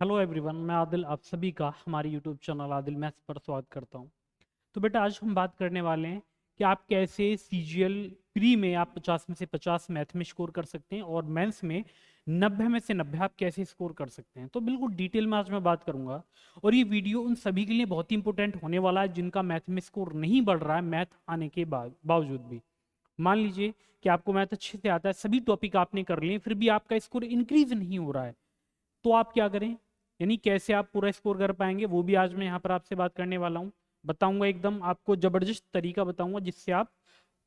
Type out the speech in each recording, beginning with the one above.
Hello everyone, मैं आदिल आप सभी का हमारे यूट्यूब चैनल आदिल मैथ्स पर स्वागत करता हूं। तो बेटा आज हम बात करने वाले हैं कि आप कैसे सीजीएल प्री में आप 50 में से 50 मैथ में स्कोर कर सकते हैं और मेंस में 90 में से 90 आप कैसे स्कोर कर सकते हैं। तो बिल्कुल डिटेल में आज मैं बात करूंगा और ये वीडियो उन सभी के लिए बहुत ही इंपॉर्टेंट होने वाला है जिनका मैथ में स्कोर नहीं बढ़ रहा है मैथ आने के बावजूद भी। मान लीजिए कि आपको मैथ अच्छे से आता है, सभी टॉपिक आपने कर लिए, फिर भी आपका स्कोर इंक्रीज नहीं हो रहा है, तो आप क्या करें, यानी कैसे आप पूरा स्कोर कर पाएंगे, वो भी आज मैं यहाँ पर आपसे बात करने वाला हूँ। बताऊंगा, एकदम आपको जबरदस्त तरीका बताऊंगा जिससे आप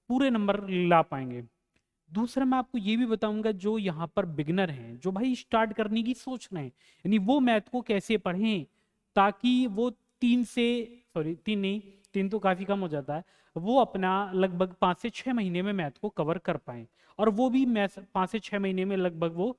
पूरे नंबर ला पाएंगे। दूसरा मैं आपको ये भी बताऊंगा जो यहाँ पर बिगनर हैं, जो भाई स्टार्ट करने की सोच रहे हैं, यानी वो मैथ को कैसे पढ़ें ताकि वो तीन से, सॉरी तीन नहीं, तीन तो काफी कम हो जाता है, वो अपना लगभग 5 से 6 महीने में मैथ को कवर कर पाए। और वो भी मैथ 5 से 6 महीने में लगभग वो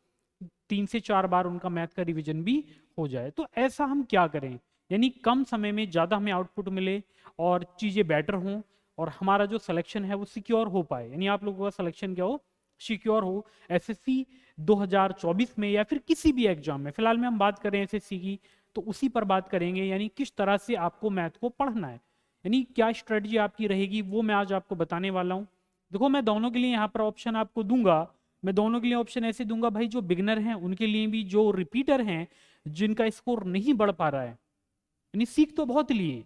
3 से 4 बार उनका मैथ का रिवीजन भी हो जाए। तो ऐसा हम क्या करें, यानी कम समय में ज़्यादा हमें आउटपुट मिले और चीज़ें बेटर हों और हमारा जो सिलेक्शन है वो सिक्योर हो पाए, यानी आप लोगों का सिलेक्शन क्या हो, सिक्योर हो एसएससी 2024 में या फिर किसी भी एग्जाम में। फिलहाल में हम बात करें एसएससी की, तो उसी पर बात करेंगे, यानी किस तरह से आपको मैथ को पढ़ना है, यानी क्या स्ट्रेटजी आपकी रहेगी वो मैं आज आपको बताने वाला हूँ। देखो मैं दोनों के लिए यहाँ पर ऑप्शन आपको दूंगा, मैं दोनों के लिए ऑप्शन ऐसे दूंगा भाई, जो बिगनर हैं उनके लिए भी, जो रिपीटर हैं जिनका स्कोर नहीं बढ़ पा रहा है, यानी सीख तो बहुत लिए,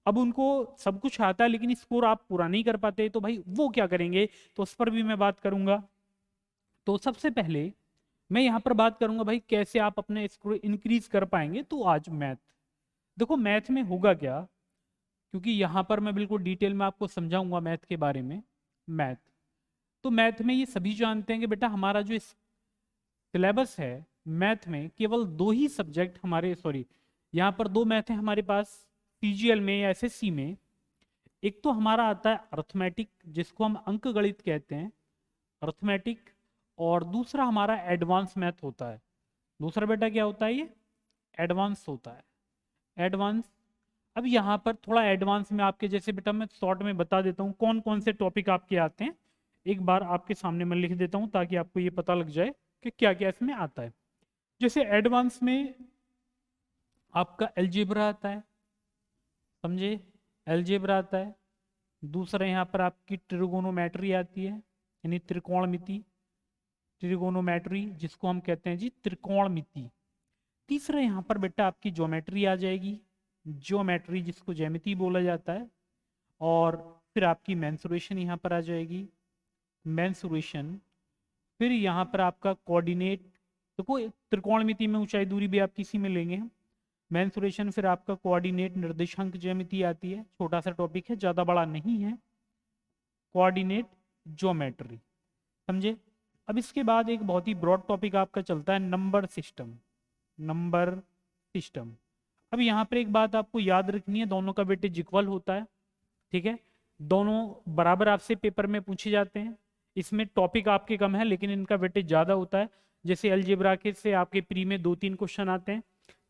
अब उनको सब कुछ आता है लेकिन स्कोर आप पूरा नहीं कर पाते, तो भाई वो क्या करेंगे, तो उस पर भी मैं बात करूंगा। तो सबसे पहले मैं यहाँ पर बात करूंगा भाई कैसे आप अपने स्कोर इंक्रीज कर पाएंगे। तो आज मैथ, देखो मैथ में होगा क्या, क्योंकि यहाँ पर मैं बिल्कुल डिटेल में आपको समझाऊंगा मैथ के बारे में। मैथ, तो मैथ में ये सभी जानते हैं कि बेटा हमारा जो सिलेबस है मैथ में केवल दो ही सब्जेक्ट हमारे, सॉरी यहाँ पर दो मैथ है हमारे पास सीजीएल में या एसएससी में। एक तो हमारा आता है अर्थमेटिक जिसको हम अंक गणित कहते हैं, अर्थमेटिक, और दूसरा हमारा एडवांस मैथ होता है। दूसरा बेटा क्या होता है, ये एडवांस होता है, एडवांस। अब यहाँ पर थोड़ा एडवांस में आपके जैसे बेटा मैं शॉर्ट में बता देता हूँ कौन कौन से टॉपिक आपके आते हैं, एक बार आपके सामने मैं लिख देता हूँ ताकि आपको ये पता लग जाए कि क्या क्या इसमें आता है। जैसे एडवांस में आपका एलजेब्रा आता है, समझे, एलजेब्रा आता है। दूसरा यहाँ पर आपकी ट्रिगोनोमेट्री आती है, यानी त्रिकोणमिति, ट्रिगोनोमेट्री जिसको हम कहते हैं जी त्रिकोणमिति। तीसरा यहाँ पर बेटा आपकी ज्योमेट्री आ जाएगी, ज्योमेट्री जिसको ज्यामिति बोला जाता है। और फिर आपकी मेंसुरेशन यहाँ पर आ जाएगी, मेंसुरेशन। फिर यहाँ पर आपका कोऑर्डिनेट, देखो त्रिकोणमिति में ऊंचाई दूरी भी आप किसी में लेंगे हम, मेंसुरेशन। फिर आपका कोऑर्डिनेट निर्देशांक ज्यामिति आती है, छोटा सा टॉपिक है, ज़्यादा बड़ा नहीं है, कोऑर्डिनेट ज्योमेट्री, समझे। अब इसके बाद एक बहुत ही ब्रॉड टॉपिक आपका चलता है नंबर सिस्टम, नंबर सिस्टम। अब यहाँ पर एक बात आपको याद रखनी है, दोनों का वेटेज इक्वल होता है, ठीक है, दोनों बराबर आपसे पेपर में पूछे जाते हैं। इसमें टॉपिक आपके कम है लेकिन इनका वेटेज ज़्यादा होता है। जैसे अलजेब्रा के से आपके प्री में 2-3 क्वेश्चन आते हैं,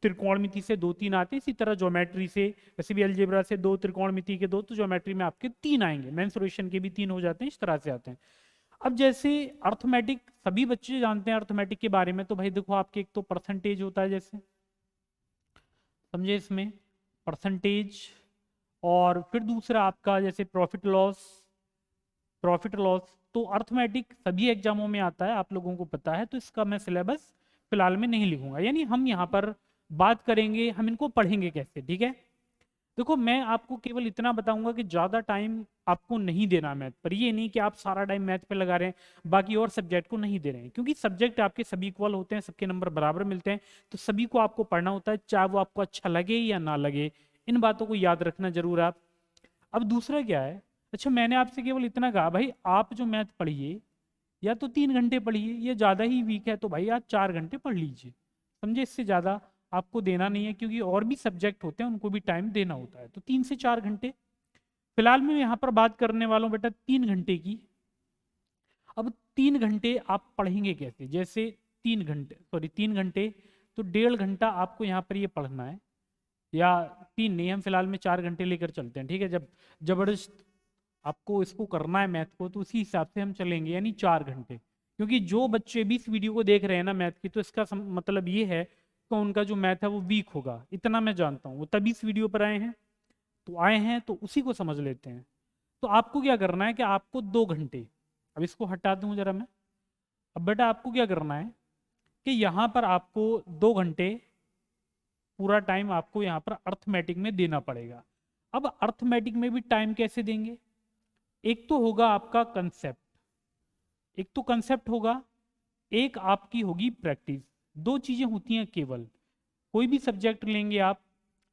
त्रिकोणमिति से 2-3 आते हैं, इसी तरह ज्योमेट्री से, वैसे भी अलजेब्रा से 2, त्रिकोणमिति के 2, तो ज्योमेट्री में आपके 3 आएंगे, मेंसुरेशन के भी 3 हो जाते हैं, इस तरह से आते हैं। अब जैसे अर्थमेटिक सभी बच्चे जानते हैं अर्थमेटिक के बारे में, तो भाई देखो आपके एक तो परसेंटेज होता है, जैसे समझे इसमें परसेंटेज, और फिर दूसरा आपका जैसे प्रॉफिट लॉस, प्रॉफिट लॉस। तो अर्थमेटिक सभी एग्जामों में आता है, आप लोगों को पता है, तो इसका मैं सिलेबस फिलहाल में नहीं लिखूंगा, यानी हम यहाँ पर बात करेंगे हम इनको पढ़ेंगे कैसे, ठीक है। देखो मैं आपको केवल इतना बताऊंगा कि ज़्यादा टाइम आपको नहीं देना मैथ पर, ये नहीं कि आप सारा टाइम मैथ पे लगा रहे हैं बाकी और सब्जेक्ट को नहीं दे रहे हैं, क्योंकि सब्जेक्ट आपके सभी इक्वल होते हैं, सबके नंबर बराबर मिलते हैं, तो सभी को आपको पढ़ना होता है, चाहे वो आपको अच्छा लगे या ना लगे, इन बातों को याद रखना जरूर आप। अब दूसरा क्या है, अच्छा मैंने आपसे केवल इतना कहा भाई आप जो मैथ पढ़िए या तो 3 घंटे पढ़िए, ये ज़्यादा ही वीक है तो भाई आप 4 घंटे पढ़ लीजिए, समझे, इससे ज़्यादा आपको देना नहीं है, क्योंकि और भी सब्जेक्ट होते हैं उनको भी टाइम देना होता है, तो 3 से 4 घंटे। फिलहाल मैं यहाँ पर बात करने वाला हूँ बेटा 3 घंटे की। अब 3 घंटे आप पढ़ेंगे कैसे, जैसे 3 घंटे, सॉरी 3 घंटे, तो 1.5 घंटा आपको यहाँ पर ये पढ़ना है, या 3 नहीं, हम फिलहाल में 4 घंटे लेकर चलते हैं, ठीक है। जब जबरदस्त आपको इसको करना है मैथ को तो उसी हिसाब से हम चलेंगे, यानी 4 घंटे, क्योंकि जो बच्चे भी इस वीडियो को देख रहे हैं ना मैथ की, तो इसका मतलब ये है का उनका जो मैथ है वो वीक होगा, इतना मैं जानता हूँ। वो तभी इस वीडियो पर आए हैं, तो आए हैं तो उसी को समझ लेते हैं। तो आपको क्या करना है कि आपको 2 घंटे, अब इसको हटा दूं जरा मैं। अब बेटा आपको क्या करना है कि यहाँ पर आपको 2 घंटे पूरा टाइम आपको यहाँ पर अर्थमेटिक में देना पड़ेगा। अब अर्थमेटिक में भी टाइम कैसे देंगे? एक तो होगा आपका कंसेप्ट, एक तो कंसेप्ट होगा, एक आपकी होगी प्रैक्टिस। दो चीजें होती हैं केवल, कोई भी सब्जेक्ट लेंगे आप,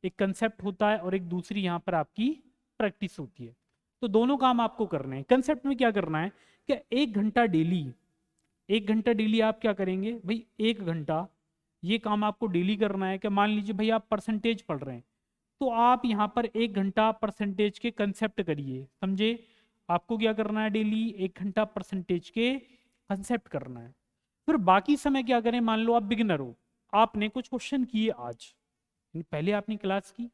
एक कंसेप्ट होता है और एक दूसरी यहाँ पर आपकी प्रैक्टिस होती है। तो दोनों काम आपको करने हैं। कंसेप्ट में क्या करना है कि 1 घंटा डेली, 1 घंटा डेली आप क्या करेंगे भाई, 1 घंटा ये काम आपको डेली करना है। कि मान लीजिए भाई आप परसेंटेज पढ़ रहे हैं, तो आप यहाँ पर 1 घंटा परसेंटेज के कंसेप्ट करिए, समझे? आपको क्या करना है, डेली 1 घंटा परसेंटेज के कंसेप्ट करना है। फिर बाकी समय क्या करें, मान लो आप बिगिनर हो, आपने कुछ क्वेश्चन किए आज, पहले आपने क्लास की,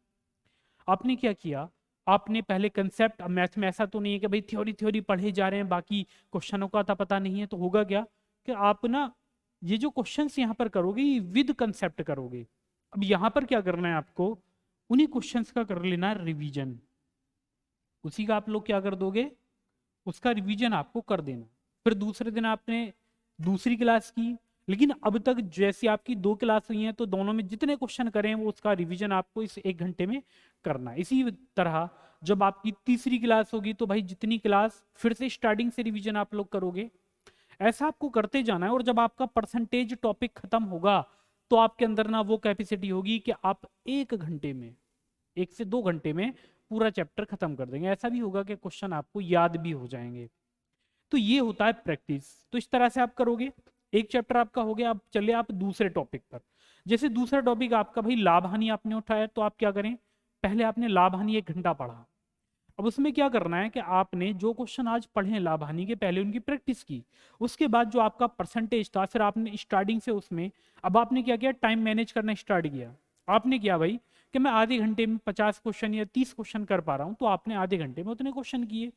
आपने क्या किया, आपने पहले कंसेप्ट। अब मैथ में ऐसा तो नहीं है कि भाई थ्योरी थ्योरी पढ़े जा रहे हैं, बाकी क्वेश्चनों का तो पता नहीं है। तो होगा क्या कि आप ना ये जो क्वेश्चंस यहाँ पर करोगे ये विद कंसेप्ट करोगे। अब यहाँ पर क्या करना है आपको, उन्हीं क्वेश्चंस का कर लेना है रिवीजन, उसी का आप लोग क्या कर दोगे, उसका रिवीजन आपको कर देना। फिर दूसरे दिन आपने दूसरी क्लास की, लेकिन अब तक जैसी आपकी 2 क्लास हुई हैं तो दोनों में जितने क्वेश्चन करें वो उसका रिवीजन आपको इस 1 घंटे में करना है। इसी तरह जब आपकी तीसरी क्लास होगी तो भाई जितनी क्लास फिर से स्टार्टिंग से रिवीजन आप लोग करोगे। ऐसा आपको करते जाना है। और जब आपका परसेंटेज टॉपिक खत्म होगा तो आपके अंदर ना वो कैपेसिटी होगी कि आप 1 घंटे में, 1 से 2 घंटे में पूरा चैप्टर खत्म कर देंगे। ऐसा भी होगा कि क्वेश्चन आपको याद भी हो जाएंगे। तो ये होता है प्रैक्टिस। तो इस तरह से आप करोगे। एक चैप्टर आपका हो गया, अब चलिए आप दूसरे टॉपिक पर। जैसे दूसरा टॉपिक आपका भाई लाभ हानि आपने उठाया, तो आप क्या करें, पहले आपने लाभ हानि 1 घंटा पढ़ा। अब उसमें क्या करना है कि आपने जो क्वेश्चन आज पढ़े हैं लाभ हानि के, पहले उनकी प्रैक्टिस की। उसके बाद जो आपका परसेंटेज था फिर आपने स्टार्टिंग से उसमें, अब आपने क्या किया, टाइम मैनेज करना स्टार्ट किया। आपने किया भाई कि मैं आधे घंटे में 50 क्वेश्चन या 30 क्वेश्चन कर पा रहा हूं, तो आपने आधे घंटे में उतने क्वेश्चन किए।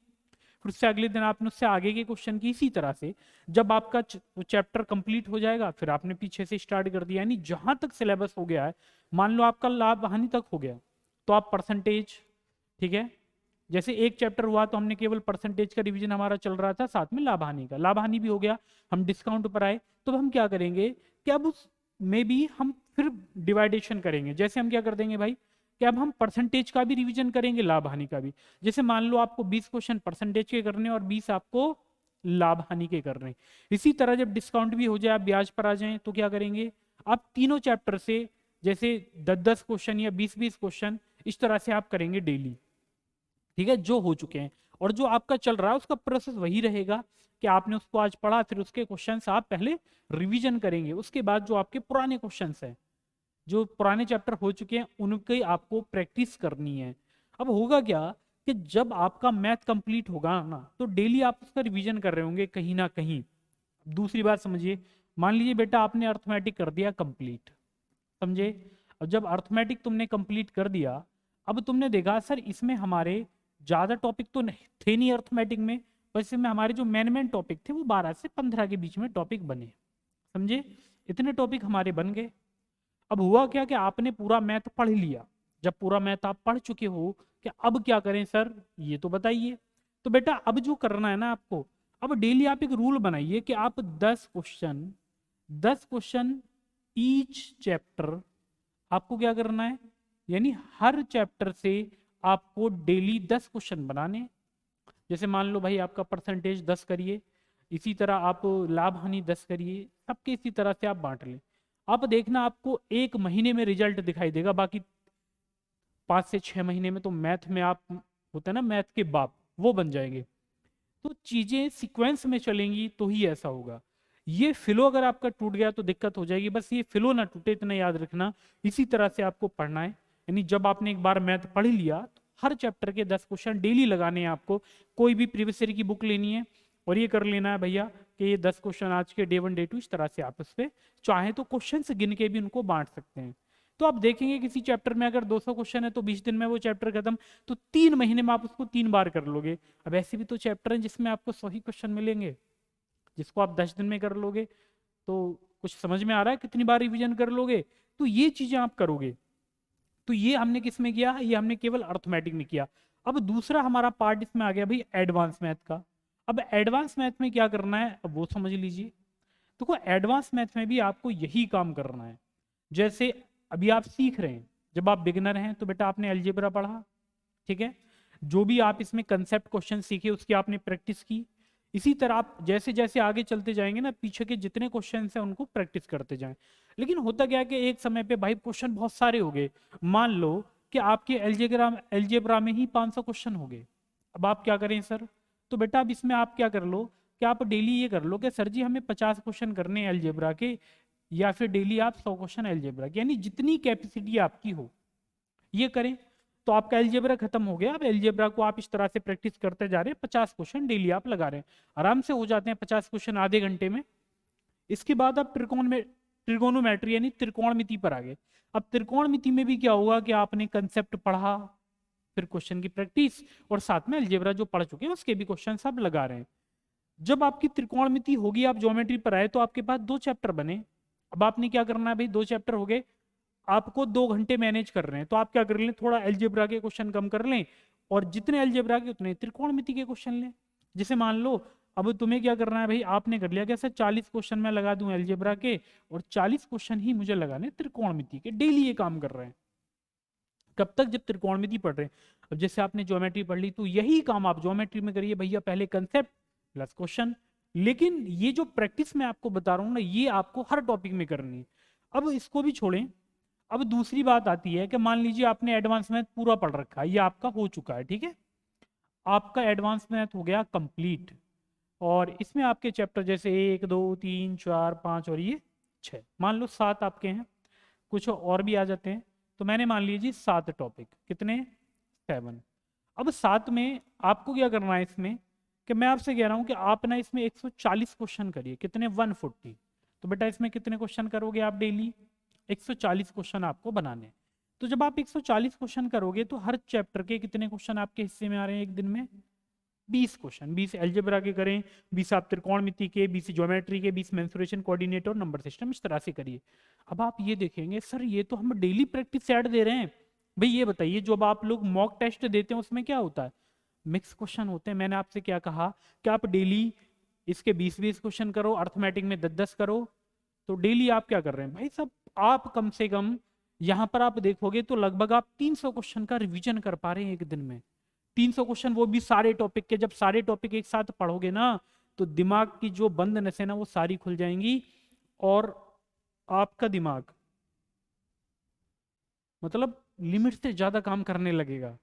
फिर उससे अगले दिन आपने उससे आगे के क्वेश्चन की। इसी तरह से जब आपका चैप्टर कंप्लीट हो जाएगा फिर आपने पीछे से स्टार्ट कर दिया। यानी जहां तक सिलेबस हो गया है, मान लो आपका लाभ हानि तक हो गया, तो आप परसेंटेज, ठीक है, जैसे एक चैप्टर हुआ तो हमने केवल परसेंटेज का रिवीजन हमारा चल रहा था, साथ में लाभ हानि का, लाभ हानि भी हो गया। हम डिस्काउंट पर आए तो हम क्या करेंगे कि अब उस में भी हम फिर डिवाइडेशन करेंगे। जैसे हम क्या कर देंगे भाई कि अब हम परसेंटेज का भी रिवीजन करेंगे, लाभ हानि का भी। जैसे मान लो आपको 20 क्वेश्चन परसेंटेज के करने और 20 आपको लाभ हानि के करने। इसी तरह जब डिस्काउंट भी हो जाए, आप ब्याज पर आ जाएं, तो क्या करेंगे, आप तीनों चैप्टर से जैसे 10-10 क्वेश्चन या 20-20 क्वेश्चन इस तरह से आप करेंगे डेली, ठीक है, जो हो चुके हैं। और जो आपका चल रहा है उसका प्रोसेस वही रहेगा कि आपने उसको आज पढ़ा, फिर उसके क्वेश्चंस आप पहले रिवीजन करेंगे। उसके बाद जो आपके पुराने क्वेश्चंस हैं, जो पुराने चैप्टर हो चुके हैं, उनकी आपको प्रैक्टिस करनी है। अब होगा क्या कि जब आपका मैथ कंप्लीट होगा ना, तो डेली आप उसका रिवीजन कर रहे होंगे कहीं ना कहीं। दूसरी बात समझिए, मान लीजिए बेटा आपने अर्थमेटिक कर दिया कंप्लीट, समझे? अब जब अर्थमेटिक तुमने कंप्लीट कर दिया, अब तुमने देखा सर इसमें हमारे ज़्यादा टॉपिक तो नहीं थे नहीं अर्थमेटिक में, वैसे में हमारे जो मेन टॉपिक थे वो 12 से 15 के बीच में टॉपिक बने, समझे? इतने टॉपिक हमारे बन गए। अब हुआ क्या कि आपने पूरा मैथ पढ़ लिया। जब पूरा मैथ आप पढ़ चुके हो कि अब क्या करें सर, ये तो बताइए। तो बेटा अब जो करना है ना आपको, अब डेली आप एक रूल बनाइए कि आप 10 क्वेश्चन ईच चैप्टर आपको क्या करना है, यानी हर चैप्टर से आपको डेली 10 क्वेश्चन बनाने। जैसे मान लो भाई आपका परसेंटेज 10 करिए, इसी तरह आप लाभ हानि 10 करिए, सबके इसी तरह से आप बांट लें। आप देखना आपको 1 महीने में रिजल्ट दिखाई देगा, बाकी 5 से 6 महीने में तो मैथ में आप, होता है ना मैथ के बाप, वो बन जाएंगे। तो चीजें सीक्वेंस में चलेंगी तो ही ऐसा होगा। ये फ्लो अगर आपका टूट गया तो दिक्कत हो जाएगी। बस ये फ्लो ना टूटे इतना याद रखना। इसी तरह से आपको पढ़ना है। यानी जब आपने एक बार मैथ पढ़ लिया तो हर चैप्टर के 10 क्वेश्चन डेली लगाने हैं आपको। कोई भी प्रीवियस ईयर की बुक लेनी है और ये कर लेना है भैया कि ये 10 क्वेश्चन आज के डे 1 डे 2, इस तरह से आप उस पर चाहे तो क्वेश्चन से गिन के भी उनको बांट सकते हैं। तो आप देखेंगे किसी चैप्टर में अगर 200 क्वेश्चन है तो 20 दिन में वो चैप्टर खत्म, तो 3 महीने में आप उसको 3 बार कर लोगे। अब ऐसे भी तो चैप्टर हैं जिसमें आपको 100 ही क्वेश्चन मिलेंगे, जिसको आप 10 दिन में कर लोगे। तो कुछ समझ में आ रहा है कितनी बार रिवीजन कर लोगे? तो ये चीजें आप करोगे। तो ये हमने किस में किया? ये हमने केवल अर्थमेटिक में किया। अब दूसरा हमारा पार्ट इसमें आ गया भाई एडवांस मैथ का। अब एडवांस मैथ में क्या करना है अब वो समझ लीजिए। देखो एडवांस मैथ में भी आपको यही काम करना है। जैसे अभी आप सीख रहे हैं, जब आप बिगिनर हैं तो बेटा आपने अलजेब्रा पढ़ा, ठीक है, जो भी आप इसमें कंसेप्ट क्वेश्चन सीखे उसकी आपने प्रैक्टिस की। इसी तरह आप जैसे जैसे आगे चलते जाएंगे ना, पीछे के जितने क्वेश्चन हैं उनको प्रैक्टिस करते जाएं। लेकिन होता क्या है कि एक समय पे भाई क्वेश्चन बहुत सारे हो गए। मान लो कि आपके एल्जेब्रा में ही 500 क्वेश्चन हो गए। अब आप क्या करें सर? तो बेटा अब इसमें आप क्या कर लो कि आप डेली ये कर लो कि सर जी हमें 50 क्वेश्चन करने हैं एल्जेब्रा के, या फिर डेली आप 100 क्वेश्चन एल्जेब्रा के, यानी जितनी कैपेसिटी आपकी हो ये करें। तो आपका एल्जेब्रा खत्म हो गया। अब एल्जेब्रा को आप इस तरह से प्रैक्टिस करते जा रहे हैं, 50 क्वेश्चन डेली आप लगा रहे हैं, आराम से हो जाते हैं 50 क्वेश्चन आधे घंटे में। इसके बाद आप त्रिकोणोमेट्री यानी त्रिकोणमिति पर आ गए। अब त्रिकोणमिति में भी क्या होगा कि आपने कंसेप्ट पढ़ा, फिर क्वेश्चन की प्रैक्टिस, और साथ में अलजेब्रा जो पढ़ चुके हैं उसके भी क्वेश्चन सब लगा रहे हैं। जब आपकी त्रिकोणमिति होगी, आप ज्योमेट्री पर आए, तो आपके पास 2 चैप्टर बने। अब आपने क्या करना है भाई, 2 चैप्टर हो गए, आपको 2 घंटे मैनेज कर रहे हैं, तो आप क्या कर लें, थोड़ा अलजेब्रा के क्वेश्चन कम कर लें, और जितने अलजेब्रा के उतने त्रिकोणमिति के क्वेश्चन लें। जैसे मान लो अब तुम्हें क्या करना है भाई, आपने कर लिया कैसे 40 क्वेश्चन मैं लगा दूं अलजेब्रा के, और 40 क्वेश्चन ही मुझे लगाने त्रिकोणमिति के। डेली ये काम कर रहे हैं। कब तक? जब त्रिकोणमिति पढ़ रहे हैं। अब जैसे आपने ज्योमेट्री पढ़ ली तो यही काम आप ज्योमेट्री में करिए भैया, पहले कंसेप्ट प्लस क्वेश्चन। लेकिन ये जो प्रैक्टिस मैं आपको बता रहा हूँ ना, ये आपको हर टॉपिक में करनी है। अब इसको भी छोड़ें। अब दूसरी बात आती है कि मान लीजिए आपने एडवांस मैथ पूरा पढ़ रखा है, ये आपका हो चुका है, ठीक है, आपका एडवांस मैथ हो गया कंप्लीट, और इसमें आपके चैप्टर जैसे 1 2 3 4 5 और ये 6, मान लो 7 आपके हैं, कुछ और भी आ जाते हैं, तो मैंने मान लीजिए 7 टॉपिक, कितने? 7। अब 7 में आपको क्या करना है इसमें, कि मैं आपसे कह रहा हूं कि आप ना इसमें 140 क्वेश्चन करिए। कितने? 140। तो बेटा इसमें कितने क्वेश्चन करोगे आप डेली? 140 क्वेश्चन आपको बनाने हैं। तो जब आप 140 क्वेश्चन करोगे तो हर चैप्टर के कितने क्वेश्चन आपके हिस्से में आ रहे हैं एक दिन में? 20 क्वेश्चन। 20 अलजेब्रा के करें, 20 आप त्रिकोणमिति के, 20 ज्योमेट्री के, 20 मेंसुरेशन कोऑर्डिनेटर और नंबर सिस्टम, इस तरह से करिए। अब आप ये देखेंगे सर ये तो हम डेली प्रैक्टिस सेट दे रहे हैं। भाई ये बताइए, जो अब आप लोग मॉक टेस्ट देते हैं उसमें क्या होता है? मिक्स क्वेश्चन होते हैं। मैंने आपसे क्या कहा कि आप डेली इसके 20-20 क्वेश्चन करो, अर्थमेटिक में 10-10 करो। तो डेली आप क्या कर रहे हैं भाई साहब, आप कम से कम यहां पर आप देखोगे तो लगभग आप 300 क्वेश्चन का रिवीजन कर पा रहे हैं एक दिन में। 300 क्वेश्चन, वो भी सारे टॉपिक के। जब सारे टॉपिक एक साथ पढ़ोगे ना, तो दिमाग की जो बंद नसें ना वो सारी खुल जाएंगी, और आपका दिमाग मतलब लिमिट से ज्यादा काम करने लगेगा।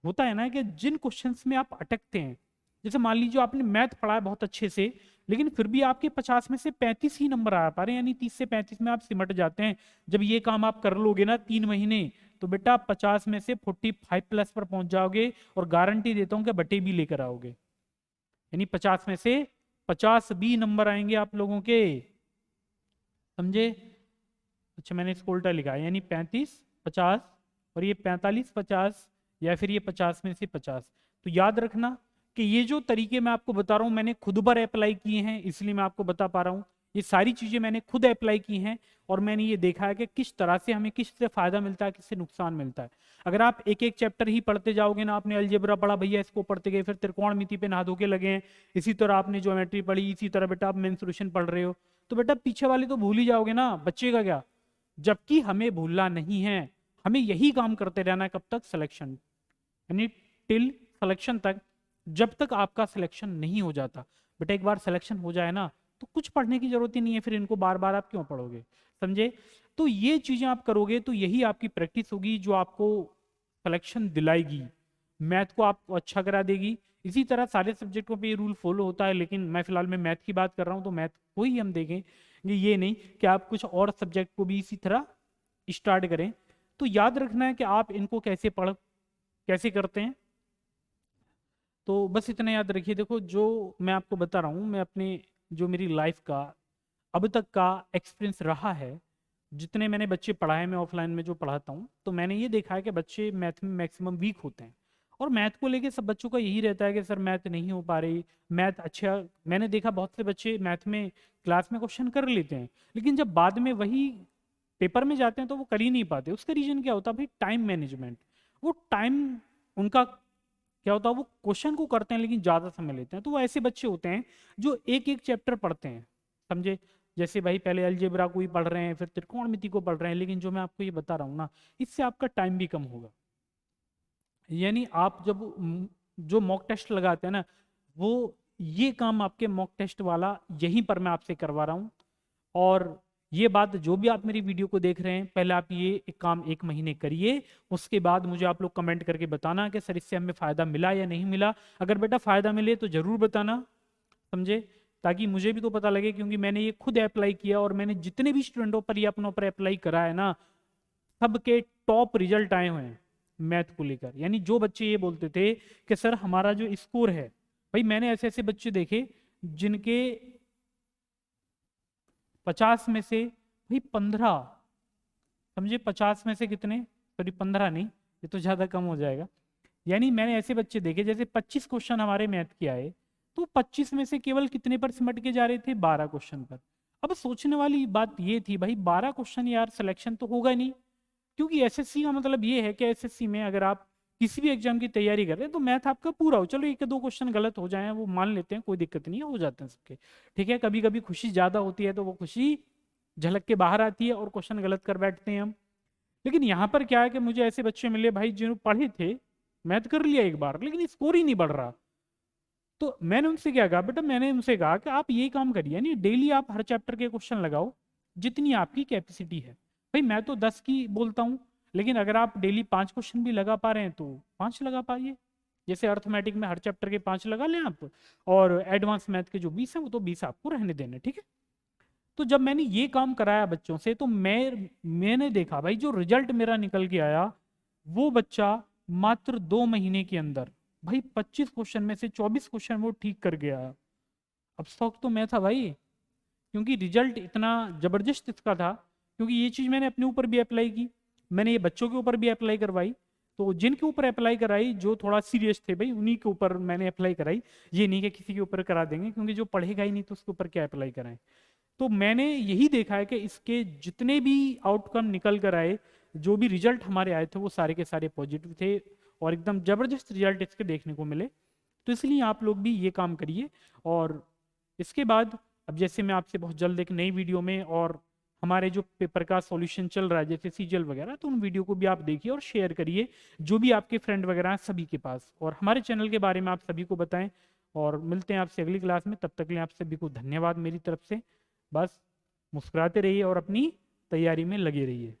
होता है ना कि जिन क्वेश्चंस में आप अटकते हैं, जैसे मान लीजिए आपने मैथ पढ़ा है बहुत अच्छे से, लेकिन फिर भी आपके 50 में से 35 ही नंबर आ पा रहे हैं, यानी 30 से 35 में आप सिमट जाते हैं। जब ये काम आप कर लोगे ना 3 महीने, तो बेटा आप 50 में से 45 प्लस पर पहुंच जाओगे, और गारंटी देता हूं कि बटे भी लेकर आओगे। यानी 50 में से 50 भी नंबर आएंगे आप लोगों के, समझे? अच्छा मैंने इसको उल्टा लिखा है, यानी 35 50, और ये 45 50, या फिर ये 50 में से 50। तो याद रखना कि ये जो तरीके मैं आपको बता रहा हूं मैंने खुद पर अप्लाई किए हैं, इसलिए मैं आपको बता पा रहा हूं। ये सारी चीजें मैंने खुद अप्लाई की हैं, और मैंने ये देखा है कि किस तरह से हमें किससे फायदा मिलता है, किससे नुकसान मिलता है। अगर आप एक एक चैप्टर ही पढ़ते जाओगे ना, आपने अलजेब्रा पढ़ा भैया इसको पढ़ते गए, फिर त्रिकोणमिति पे नहा धो के लगे हैं, इसी तरह आपने ज्योमेट्री पढ़ी, इसी तरह बेटा आप मेंसुरेशन पढ़ रहे हो, तो बेटा पीछे वाले तो भूल ही जाओगे ना, बच्चे का क्या। जबकि हमें भूलना नहीं है, हमें यही काम करते रहना है। कब तक? सिलेक्शन, यानी टिल सिलेक्शन तक, जब तक आपका सिलेक्शन नहीं हो जाता। बेटा एक बार सिलेक्शन हो जाए ना, तो कुछ पढ़ने की जरूरत ही नहीं है, फिर इनको बार बार आप क्यों पढ़ोगे, समझे? तो ये चीजें आप करोगे तो यही आपकी प्रैक्टिस होगी जो आपको सिलेक्शन दिलाएगी, मैथ को आपको अच्छा करा देगी। इसी तरह सारे सब्जेक्टों पे ये रूल फॉलो होता है, लेकिन मैं फिलहाल में मैथ की बात कर रहा हूँ, तो मैथ को ही हम देखेंगे, ये नहीं कि आप कुछ और सब्जेक्ट को भी इसी तरह स्टार्ट करें। तो याद रखना है कि आप इनको कैसे करते हैं। तो बस इतना याद रखिए। देखो जो मैं आपको बता रहा हूँ, मैं अपने जो मेरी लाइफ का अब तक का एक्सपीरियंस रहा है, जितने मैंने बच्चे पढ़ाए, मैं ऑफलाइन में जो पढ़ाता हूँ, तो मैंने ये देखा है कि बच्चे मैथ में मैक्सिमम वीक होते हैं, और मैथ को लेके सब बच्चों का यही रहता है कि सर मैथ नहीं हो पा रही, मैथ अच्छा। मैंने देखा बहुत से बच्चे मैथ में क्लास में क्वेश्चन कर लेते हैं, लेकिन जब बाद में वही पेपर में जाते हैं तो वो कर ही नहीं पाते। उसका रीजन क्या होता है भाई? Time management. वो टाइम उनका क्या होता है, वो क्वेश्चन को करते हैं लेकिन ज़्यादा समय लेते हैं। तो वो ऐसे बच्चे होते हैं जो एक एक चैप्टर पढ़ते हैं, समझे? जैसे भाई पहले अलजेब्रा को ही पढ़ रहे हैं, फिर त्रिकोणमिति को पढ़ रहे हैं, लेकिन जो मैं आपको ये बता रहा हूँ ना, इससे आपका टाइम भी कम होगा। यानी आप जब जो मॉक टेस्ट लगाते हैं ना, वो ये काम आपके मॉक टेस्ट वाला यहीं पर मैं आपसे करवा रहा हूँ। और ये बात जो भी आप मेरी वीडियो को देख रहे हैं, पहले आप ये एक काम 1 महीने करिए, उसके बाद मुझे आप लोग कमेंट करके बताना कि सर इससे हमें फ़ायदा मिला या नहीं मिला। अगर बेटा फ़ायदा मिले तो ज़रूर बताना, समझे? ताकि मुझे भी तो पता लगे, क्योंकि मैंने ये खुद अप्लाई किया और मैंने जितने भी स्टूडेंटों पर ये अपनों पर अप्लाई करा है ना, सबके टॉप रिजल्ट आए हुए हैं मैथ को लेकर। यानी जो बच्चे ये बोलते थे कि सर हमारा जो स्कोर है, भाई मैंने ऐसे ऐसे बच्चे देखे जिनके 50 में से भाई 15, समझे? 50 में से कितने, सॉरी 15 नहीं, ये तो ज़्यादा कम हो जाएगा। यानी मैंने ऐसे बच्चे देखे जैसे 25 क्वेश्चन हमारे मैथ के आए, तो 25 में से केवल कितने पर सिमट के जा रहे थे? 12 क्वेश्चन पर। अब सोचने वाली बात ये थी भाई 12 क्वेश्चन यार सिलेक्शन तो होगा नहीं, क्योंकि एसएससी का मतलब ये है कि एसएससी में अगर आप किसी भी एग्जाम की तैयारी कर रहे हैं तो मैथ आपका पूरा हो। चलो एक दो क्वेश्चन गलत हो जाए वो मान लेते हैं, कोई दिक्कत नहीं है, हो जाते हैं सबके, ठीक है। कभी कभी खुशी ज्यादा होती है तो वो खुशी झलक के बाहर आती है और क्वेश्चन गलत कर बैठते हैं हम। लेकिन यहाँ पर क्या है कि मुझे ऐसे बच्चे मिले भाई जिन्होंने पढ़े थे, मैथ कर लिया एक बार, लेकिन स्कोर ही नहीं बढ़ रहा। तो मैंने उनसे क्या कहा, बेटा मैंने उनसे कहा कि आप ये काम करिए, यानी डेली आप हर चैप्टर के क्वेश्चन लगाओ जितनी आपकी कैपेसिटी है। भाई मैं तो 10 की बोलता हूँ, लेकिन अगर आप डेली 5 क्वेश्चन भी लगा पा रहे हैं तो 5 लगा पाइए। जैसे अर्थमेटिक में हर चैप्टर के 5 लगा लें आप, और एडवांस मैथ के जो 20 हैं वो तो 20 आपको रहने देने, ठीक है। तो जब मैंने ये काम कराया बच्चों से तो मैंने देखा भाई जो रिजल्ट मेरा निकल के आया, वो बच्चा मात्र 2 महीने के अंदर भाई 25 क्वेश्चन में से 24 क्वेश्चन वो ठीक कर गया। अब शौक तो मैं था भाई, क्योंकि रिजल्ट इतना जबरदस्त इसका था, क्योंकि ये चीज़ मैंने अपने ऊपर भी अप्लाई की, मैंने ये बच्चों के ऊपर भी अप्लाई करवाई। तो जिनके ऊपर अप्लाई कराई जो थोड़ा सीरियस थे भाई, उन्हीं के ऊपर मैंने अप्लाई कराई। ये नहीं कि किसी के ऊपर करा देंगे, क्योंकि जो पढ़ेगा ही नहीं तो उसके ऊपर क्या अप्लाई कराएं। तो मैंने यही देखा है कि इसके जितने भी आउटकम निकल कर आए, जो भी रिजल्ट हमारे आए थे वो सारे के सारे पॉजिटिव थे, और एकदम जबरदस्त रिजल्ट इसके देखने को मिले। तो इसलिए आप लोग भी ये काम करिए। और इसके बाद अब जैसे मैं आपसे बहुत जल्द एक नई वीडियो में, और हमारे जो पेपर का सॉल्यूशन चल रहा है जैसे सीजीएल वगैरह, तो उन वीडियो को भी आप देखिए और शेयर करिए जो भी आपके फ्रेंड वगैरह हैं सभी के पास, और हमारे चैनल के बारे में आप सभी को बताएं। और मिलते हैं आपसे अगली क्लास में, तब तक के लिए आप सभी को धन्यवाद मेरी तरफ से। बस मुस्कुराते रहिए और अपनी तैयारी में लगे रहिए।